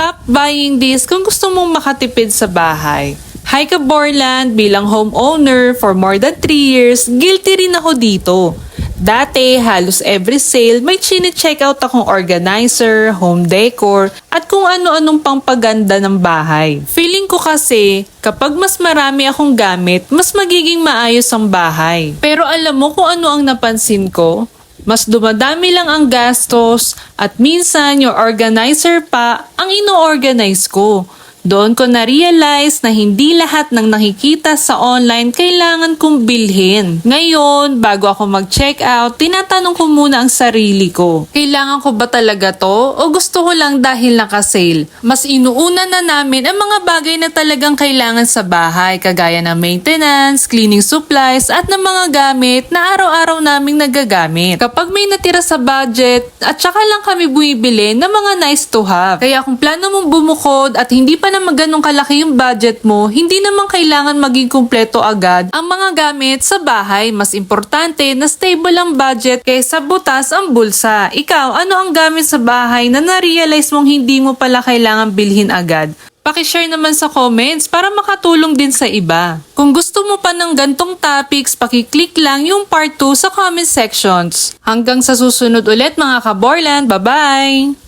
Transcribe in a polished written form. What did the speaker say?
Stop buying this kung gusto mong makatipid sa bahay. Hi Kaborland, bilang homeowner for more than 3 years, guilty rin ako dito. Dati, halos every sale, may chine-check out akong organizer, home decor, at kung ano-anong pangpaganda ng bahay. Feeling ko kasi, kapag mas marami akong gamit, mas magiging maayos ang bahay. Pero alam mo kung ano ang napansin ko? Mas dumadami lang ang gastos at minsan yung organizer pa ang ino-organize ko. Doon ko na-realize na hindi lahat ng nakikita sa online kailangan kong bilhin. Ngayon, bago ako mag-check out, tinatanong ko muna ang sarili ko. Kailangan ko ba talaga to o gusto ko lang dahil naka-sale? Mas inuuna na namin ang mga bagay na talagang kailangan sa bahay, kagaya ng maintenance, cleaning supplies at ng mga gamit na araw-araw naming nagagamit. Kapag may natira sa budget, at saka lang kami bumibili ng mga nice to have. Kaya kung plano mong bumukod at hindi pa naman ganong kalaki yung budget mo, hindi naman kailangan maging kumpleto agad ang mga gamit sa bahay. Mas importante na stable ang budget kaysa butas ang bulsa. Ikaw, ano ang gamit sa bahay na na-realize mong hindi mo pala kailangan bilhin agad? Pakishare naman sa comments para makatulong din sa iba. Kung gusto mo pa ng gantong topics, pakiclick lang yung part 2 sa comment sections. Hanggang sa susunod ulit mga Kaborland, bye-bye!